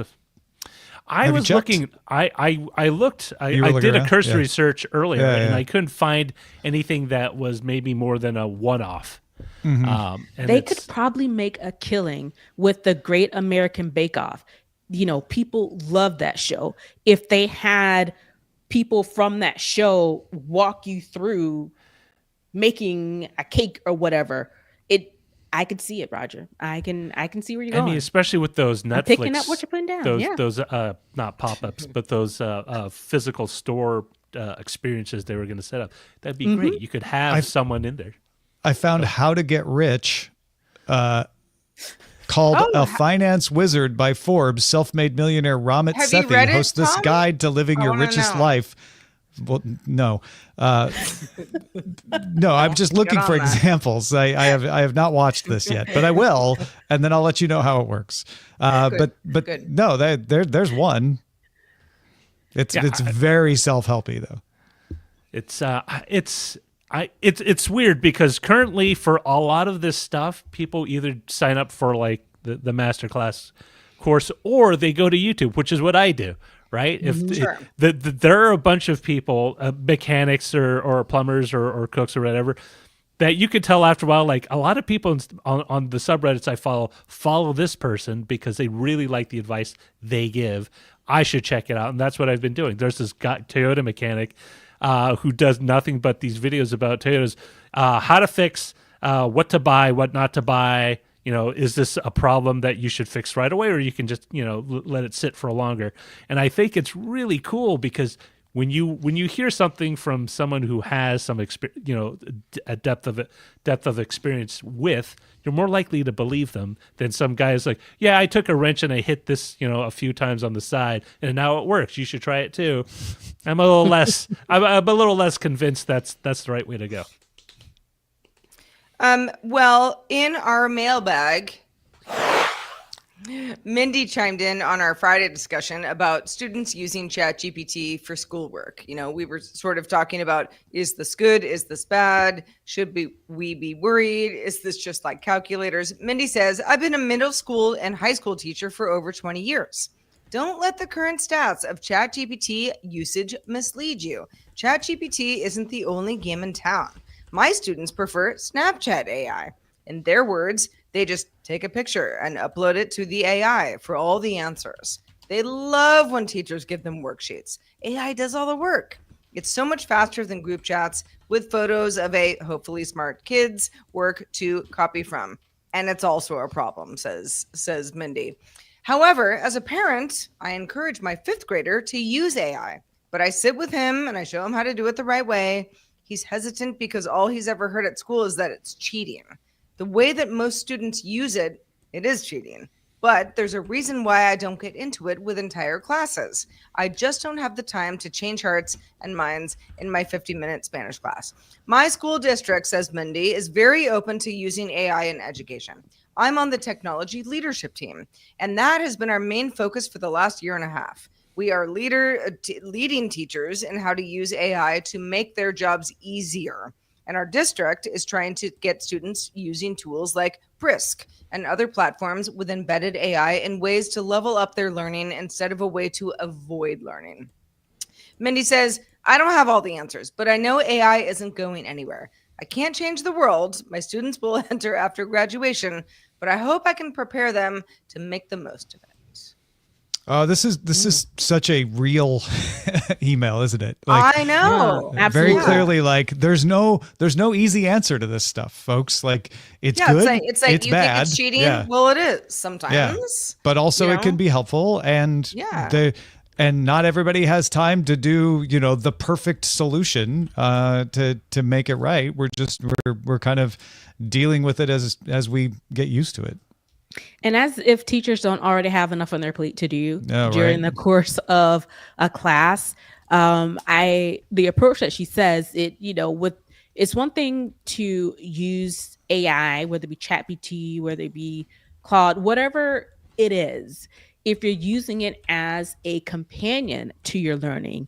I was looking. I looked. I did a cursory search earlier, and I couldn't find anything that was maybe more than a one-off. And they could probably make a killing with the Great American Bake Off. People love that show. If they had people from that show walk you through making a cake or whatever, I could see it, Roger. I can see where you're going. I mean, especially with those Netflix, I'm picking up what you're putting down. Those not pop-ups, but those physical store experiences they were going to set up. That'd be great. You could have someone in there. I found How to Get Rich, called A Finance Wizard by Forbes. Self-made millionaire Ramit Sethi hosts this guide to living your richest life. Well, no, no. I'm just looking for examples. I have not watched this yet, but I will, and then I'll let you know how it works. But good. No, there's one. It's very self-helpy though. It's weird because currently for a lot of this stuff, people either sign up for like the masterclass course or they go to YouTube, which is what I do. Right? There are a bunch of people, mechanics or plumbers or cooks or whatever, that you could tell after a while, like a lot of people on the subreddits I follow this person because they really like the advice they give. I should check it out. And that's what I've been doing. There's this guy, Toyota mechanic, who does nothing but these videos about Toyotas, how to fix, what to buy, what not to buy. Is this a problem that you should fix right away, or you can just, let it sit for longer? And I think it's really cool because when you hear something from someone who has some a depth of experience with, you're more likely to believe them than some guy who's like, yeah, I took a wrench and I hit this, a few times on the side and now it works. You should try it too. I'm a little less convinced that's the right way to go. Well, in our mailbag, Mindy chimed in on our Friday discussion about students using ChatGPT for schoolwork. We were sort of talking about, is this good? Is this bad? Should we be worried? Is this just like calculators? Mindy says, I've been a middle school and high school teacher for over 20 years. Don't let the current stats of ChatGPT usage mislead you. ChatGPT isn't the only game in town. My students prefer Snapchat AI. In their words, they just take a picture and upload it to the AI for all the answers. They love when teachers give them worksheets. AI does all the work. It's so much faster than group chats with photos of a hopefully smart kid's work to copy from. And it's also a problem, says Mindy. However, as a parent, I encourage my 5th grader to use AI, but I sit with him and I show him how to do it the right way. He's hesitant because all he's ever heard at school is that it's cheating. The way that most students use it, it is cheating. But there's a reason why I don't get into it with entire classes. I just don't have the time to change hearts and minds in my 50-minute Spanish class. My school district, says Mindy, is very open to using AI in education. I'm on the technology leadership team, and that has been our main focus for the last year and a half. We are leading teachers in how to use AI to make their jobs easier. And our district is trying to get students using tools like Brisk and other platforms with embedded AI in ways to level up their learning instead of a way to avoid learning. Mindy says, I don't have all the answers, but I know AI isn't going anywhere. I can't change the world. My students will enter after graduation, but I hope I can prepare them to make the most of it. This is such a real email, isn't it? Like, I know. Yeah, very absolutely. clearly, like there's no easy answer to this stuff, folks. Like it's good, it's like you bad. think it's cheating. Yeah. Well, it is sometimes. Yeah. But also it can be helpful, and and not everybody has time to do the perfect solution to make it right. We're kind of dealing with it as we get used to it. And as if teachers don't already have enough on their plate to do during the course of a class, the approach that she says, it's one thing to use AI, whether it be ChatGPT, whether it be Claude, whatever it is. If you're using it as a companion to your learning,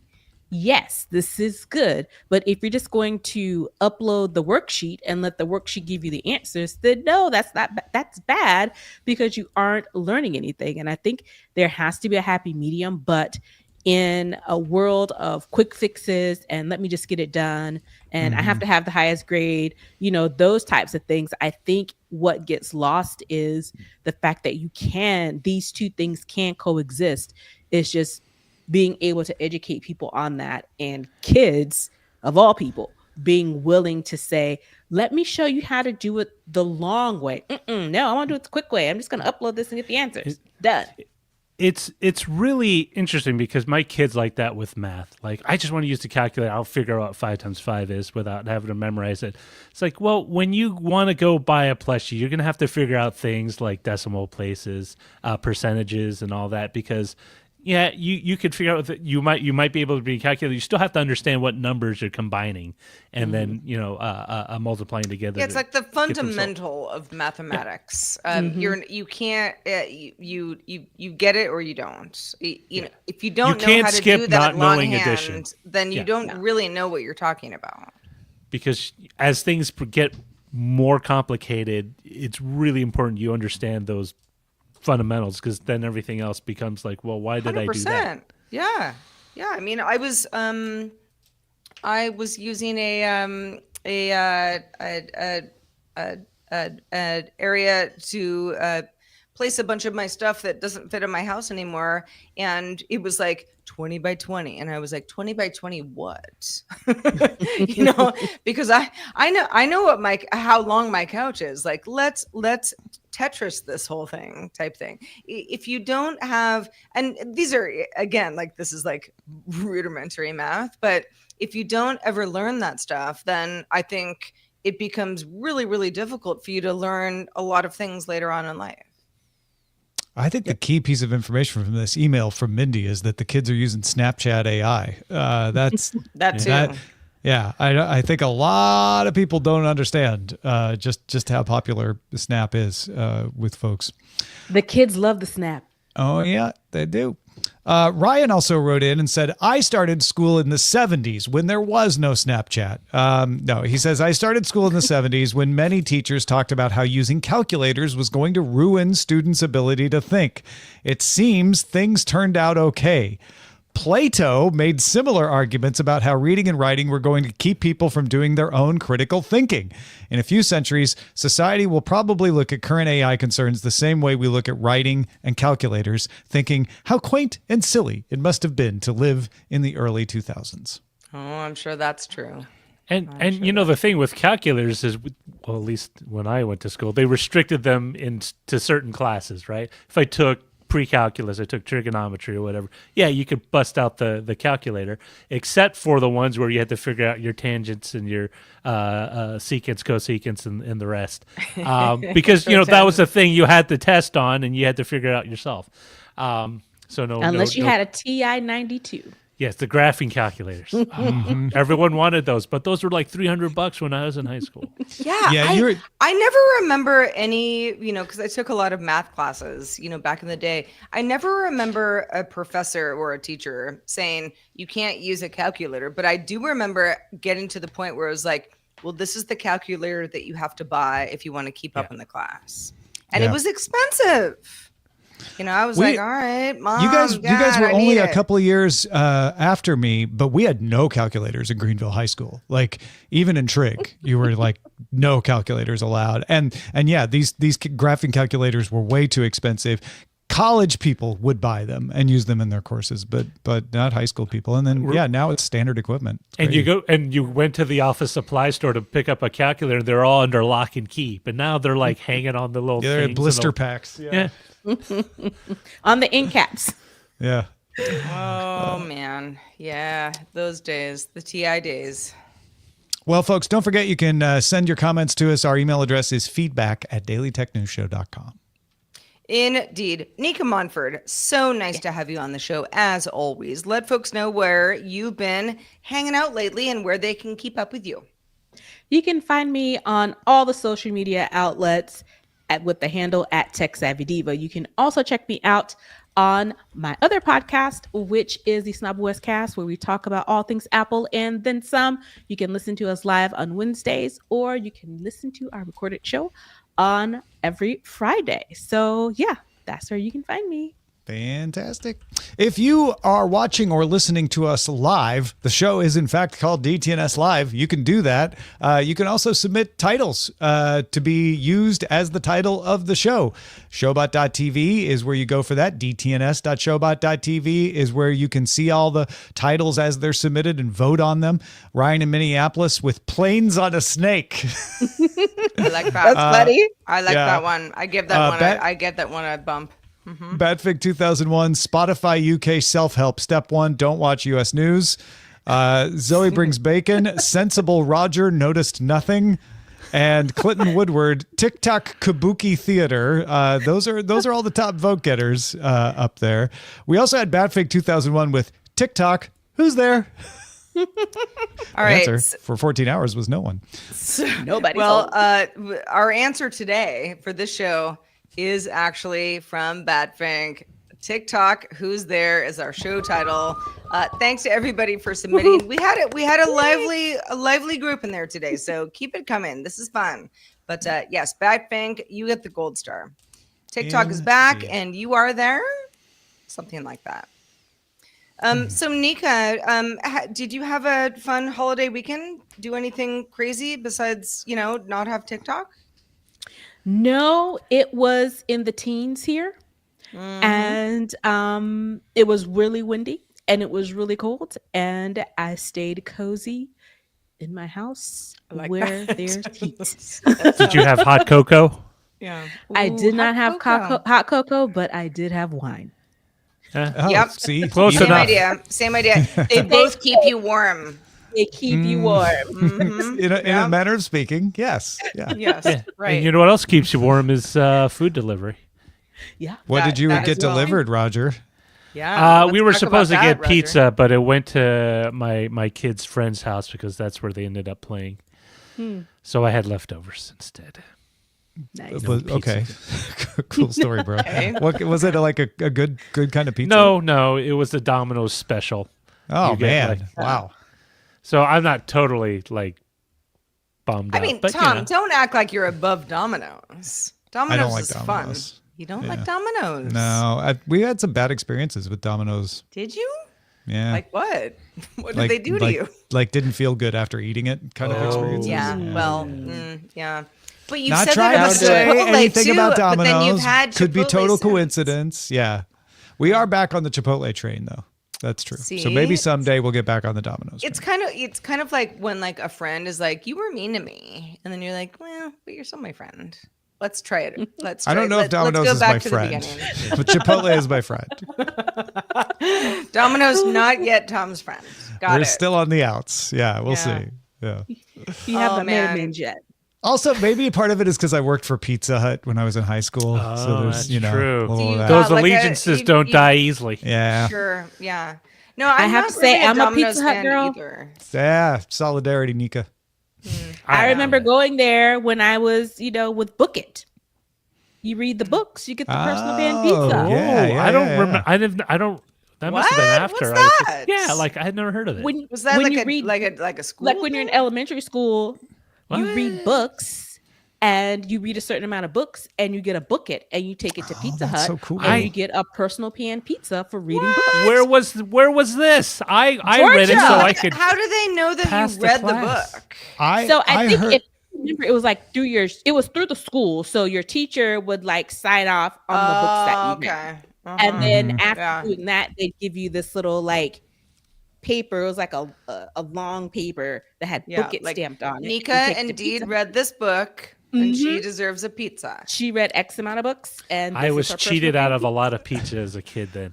yes, this is good. But if you're just going to upload the worksheet and let the worksheet give you the answers, then no, that's bad because you aren't learning anything. And I think there has to be a happy medium, but in a world of quick fixes and let me just get it done and I have to have the highest grade, those types of things, I think what gets lost is the fact that these two things can coexist. It's just being able to educate people on that, and kids of all people being willing to say, let me show you how to do it the long way. No, I want to do it the quick way. I'm just going to upload this and get the answers. Done. It's really interesting because my kids like that with math. Like, I just want to use the calculator. I'll figure out what 5 times 5 is without having to memorize it. It's like, well, when you want to go buy a plushie, you're going to have to figure out things like decimal places, percentages, and all that because you could figure out that you might be able to be calculated. You still have to understand what numbers you're combining, and then multiplying together. Yeah, it's like the fundamental of mathematics. You can't you get it or you don't. If you don't know how to do that longhand, then you don't really know what you're talking about. Because as things get more complicated, it's really important you understand those fundamentals, because then everything else becomes like, well, why did 100%. I do that? Yeah. I mean, I was using a an area to place a bunch of my stuff that doesn't fit in my house anymore, and it was like 20 by 20, and I was like, 20 by 20 what? Because I know what how long my couch is. Like, let's Tetris this whole thing type thing. If you don't have, and these are, again, like, this is like rudimentary math, but if you don't ever learn that stuff, then I think it becomes really, really difficult for you to learn a lot of things later on in life. I think the key piece of information from this email from Mindy is that the kids are using Snapchat AI. That's that too. I think a lot of people don't understand just how popular Snap is with folks. The kids love the Snap. Oh, yeah, they do. Ryan also wrote in and said, I started school in the 70s when there was no Snapchat. No, he says, I started school in the 70s when many teachers talked about how using calculators was going to ruin students' ability to think. It seems things turned out okay. Plato made similar arguments about how reading and writing were going to keep people from doing their own critical thinking. In a few centuries, society will probably look at current AI concerns the same way we look at writing and calculators, thinking how quaint and silly it must have been to live in the early 2000s. Oh, I'm sure that's true. And the thing with calculators is, well, at least when I went to school, they restricted them into certain classes, right? If I took pre-calculus, I took trigonometry or whatever, yeah, you could bust out the calculator, except for the ones where you had to figure out your tangents and your secants, cosecants, and the rest. Because, that was the thing you had to test on and you had to figure it out yourself. Unless you had a TI 92. Yes, the graphing calculators. Everyone wanted those, but those were like $300 when I was in high school. Yeah, I never remember any, because I took a lot of math classes, back in the day. I never remember a professor or a teacher saying you can't use a calculator, but I do remember getting to the point where it was like, well, this is the calculator that you have to buy if you want to keep up in the class. And it was expensive. I was like, all right, Mom, you guys were only a couple of years after me, but we had no calculators in Greenville High School. Like, even in trig, you were like, no calculators allowed. And yeah, these graphing calculators were way too expensive. College people would buy them and use them in their courses, but not high school people. And then now it's standard equipment. And you went to the office supply store to pick up a calculator, and they're all under lock and key. But now they're like hanging on the little they're things blister packs. Yeah. On the end caps. Yeah. Oh man. Yeah. Those days, the TI days. Well, folks, don't forget you can send your comments to us. Our email address is feedback@dailytechnewsshow.com. Indeed. Nica Montford, so nice to have you on the show as always. Let folks know where you've been hanging out lately and where they can keep up with you. You can find me on all the social media outlets with the handle @TechSavvyDiva. You can also check me out on my other podcast, which is the Snob West Cast, where we talk about all things Apple and then some. You can listen to us live on Wednesdays, or you can listen to our recorded show on every Friday. So yeah, that's where you can find me. Fantastic. If you are watching or listening to us live, the show is in fact called DTNS Live. You can do that. You can also submit titles to be used as the title of the show. Showbot.tv is where you go for that. DTNS.showbot.tv is where you can see all the titles as they're submitted and vote on them. Ryan in Minneapolis with Planes on a Snake. I like that. That's funny. I like that one. I give that one. I give that one a bump. Mm-hmm. Batfig 2001, Spotify UK self-help. Step 1, don't watch US News. Zoe brings bacon. Sensible Roger noticed nothing. And Clinton Woodward, TikTok Kabuki Theater. Those are all the top vote getters up there. We also had Batfig 2001 with TikTok. Who's there? All right. Answer for 14 hours was no one. Nobody. Well, our answer today for this show is actually from Batfink. TikTok, Who's There is our show title. Thanks to everybody for submitting. We had a lively group in there today, so keep it coming. This is fun. But yes, Batfink, you get the gold star. TikTok is back, and you are there. Something like that. So Nica, did you have a fun holiday weekend? Do anything crazy besides, not have TikTok? No, it was in the teens here, and it was really windy and it was really cold, and I stayed cozy in my house where there's heat. Did you have hot cocoa? Yeah. I did not have cocoa. hot cocoa, but I did have wine. Oh, Yep. see, Close Same enough. idea. They both keep you warm. They keep you warm. Mhm. in a Yeah. manner of speaking, yes. Yeah. Yes. Yeah. Right. And you know what else keeps you warm is food delivery. Yeah. What did you that get as well. delivered, Roger? Yeah. We let's were talk supposed to about get that, Roger. pizza, but it went to my kid's friend's house because that's where they ended up playing. So I had leftovers instead. Nice. Okay, cool story, bro. Okay. What was it, like a good kind of pizza? No, it was the Domino's special. Oh You get, man, like, wow. So I'm not totally like bummed I out. mean, but, Tom, don't act like you're above Domino's. Domino's like is Domino's. fun. You don't Yeah. like Domino's? No, we had some bad experiences with Domino's. Did you? Yeah, Like what? What did Like- they do to like- you? like didn't feel good after eating it, kind of experiences. Yeah. Yeah. Well, yeah. But you Not said trying that to about say Chipotle anything too, about but then you've Domino's. had Could be Chipotle total since. coincidence. Yeah, we are back on the Chipotle train though. That's true. So maybe See? someday we'll get back on the Domino's. It's train. kind of like when like a friend is like, "You were mean to me," and then you're like, "Well, but you're still my friend. Let's try it. Let's." I don't know if Domino's let's go is back my to friend, the beginning. but Chipotle is my friend. Domino's not yet Tom's friend. Got We're it. still on the outs. Yeah, we'll Yeah. see. Yeah. You haven't made man. amends yet. Also, maybe part of it is because I worked for Pizza Hut when I was in high school. So Oh, there's, that's you know, true. a little So of you that. got Those like allegiances you- don't you- die easily. Yeah. Sure. Yeah. No, I'm have not to say, really I'm a Domino's Pizza Hut fan girl. either. Yeah. Solidarity, Nika. I remember going there when I was, with Book It. You read the books, you get the personal pan Oh, pizza. yeah. I don't yeah. remember. I don't. That must have been What? after. What's I was just- that? yeah, like I had never heard of it. When Was that when like you a read like a school? like when you're in thing? elementary school, you What? read books and you read a certain amount of books and you get a book it and you take it to Pizza that's Hut so cool. and you get a personal pan pizza for reading What? books. Where was this? I read it so Georgia. I could. How do they know that pass you the read the class. book? So I think heard, if you remember it was like it was through the school. So your teacher would like sign off on the books that you read. Okay. Uh-huh. And then after Yeah. doing that, they'd give you this little like paper. It was like a long paper that had Yeah, book it like, stamped on it. Nika You take it to indeed Pizza Hut. read this book, and she Mhm. deserves a pizza. She read X amount of books, and I this is was her cheated personal out pan of a pizza. lot of pizza as a kid. Then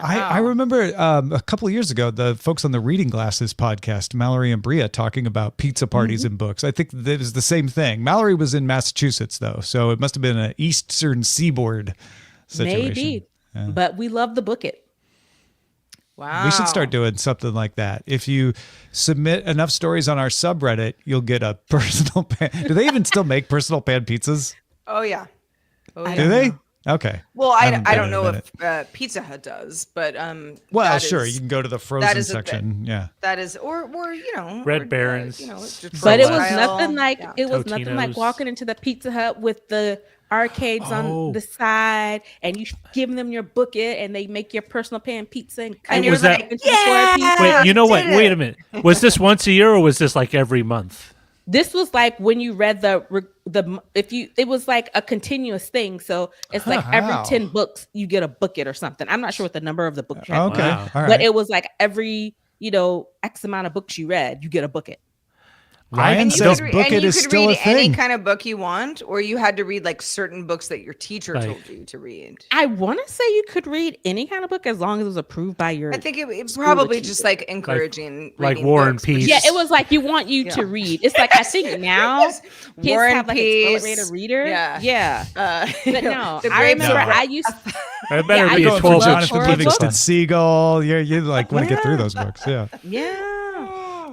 I remember a couple of years ago, the folks on the Reading Glasses podcast, Mallory and Bria, talking about pizza parties and books. I think that was the same thing. Mallory was in Massachusetts, though, so it must have been an Eastern Seaboard situation. Maybe, Yeah. but we love the book it. Wow. We should start doing something like that. If you submit enough stories on our subreddit, you'll get a personal pan. Do they even still make personal pan pizzas? Oh yeah. Oh, yeah. Do they? Okay. Well, haven't I been don't in a know minute. if Pizza Hut does, but Well, that sure. is- You can go to the frozen is a section. Yeah. that is or Red or, Barons. just But it for was a nothing while. like Yeah. it was nothing like Totino's. walking into the Pizza Hut with the arcades Oh. on the side, and you give them your book it, and they make your personal pan pizza and cut And it you're Was that- into the square piece. wait, you know what? did it. Wait a minute. Was this once a year or was this like every month? This was like when you read it was like a continuous thing. So it's like Wow. every 10 books you get a book it or something. I'm not sure what the number of the books you had, Okay. Wow. All right. but it was like every X amount of books you read, you get a book it. Ryan And you says could, book and it you is could still read a thing. any kind of book you want, or you had to read like certain books that your teacher Like- told you to read. I want to say you could read any kind of book as long as it was approved by your. I think it School probably teacher. just like encouraging, like reading War and books, but Peace. Yeah, it was like you want you to read. It's like I think now kids War and have like a Peace. toilet rated reader. Yeah. yeah. But But no, the I grapes remember of I used. It better Yeah, I be go a for 12 Jonathan inch Jonathan Horror Livingston book? Seagull. You like want to get through Yeah. those books. Yeah. Yeah.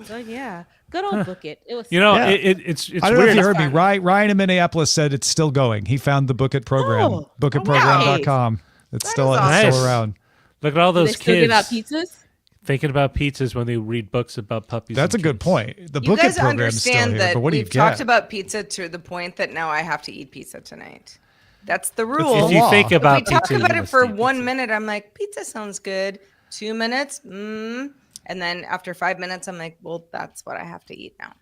So yeah, good old book it. It was. You know, Yeah. it's I don't know weird. if you heard me. fun. Ryan in Minneapolis said it's still going. He found the Book It program. Oh, bookitprogram.com. It's still, is it's awesome. still around. Look at all Do they those still give out kids pizzas? thinking about pizzas when they read books about puppies. That's a and good kids. point. The You Book It guys program is still understand here, that but what do you we've talked get? about pizza to the point that now I have to eat pizza tonight. That's the rule. If you law. think If about If we talk pizza, about you it must for eat 1 pizza. minute, I'm like, pizza sounds good. 2 minutes. And then after 5 minutes, I'm like, well, that's what I have to eat now.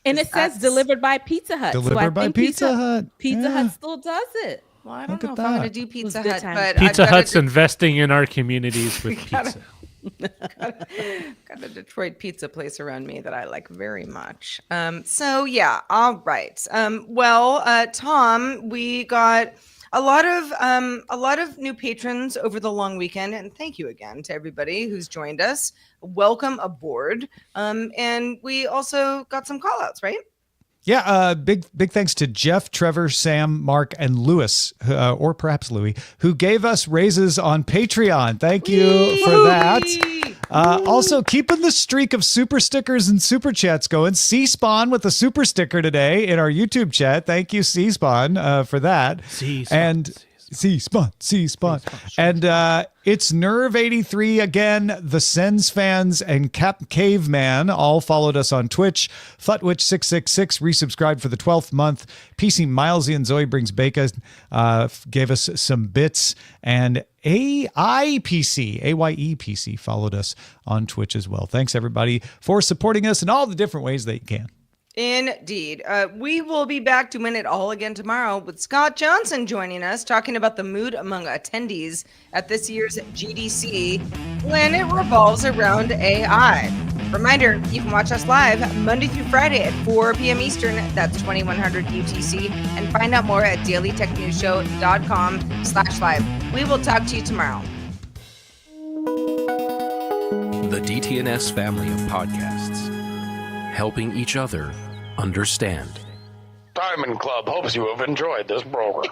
And it says delivered by Pizza Hut. Delivered by Pizza Hut. Pizza Hut still does it. Well, I don't Look know at if I'm going to that. do was Pizza good Hut, times. but Pizza I've got Hut's investing in our communities with pizza. got a Detroit pizza place around me that I like very much. So yeah, all right. Tom, we got a lot of new patrons over the long weekend, and thank you again to everybody who's joined us. Welcome aboard. And we also got some call outs, right? Yeah, big thanks to Jeff, Trevor, Sam, Mark, and Lewis, or perhaps Louie, who gave us raises on Patreon. Thank you for that. Also, keeping the streak of super stickers and super chats going. C-Spawn with a super sticker today in our YouTube chat. Thank you, C-Spawn, for that. C-Spawn. And it's Nerve83 again. The Sens fans and Cap Caveman all followed us on Twitch. Futwitch666 resubscribed for the 12th month. PC Milesy and Zoe Brings Bacon gave us some bits. And AYEPC followed us on Twitch as well. Thanks, everybody, for supporting us in all the different ways that you can. Indeed. We will be back to win it all again tomorrow with Scott Johnson joining us, talking about the mood among attendees at this year's GDC when it revolves around AI. Reminder, you can watch us live Monday through Friday at 4 p.m. Eastern. That's 2100 UTC. And find out more at dailytechnewsshow.com/live. We will talk to you tomorrow. The DTNS family of podcasts, helping each other understand. Diamond Club hopes you have enjoyed this program.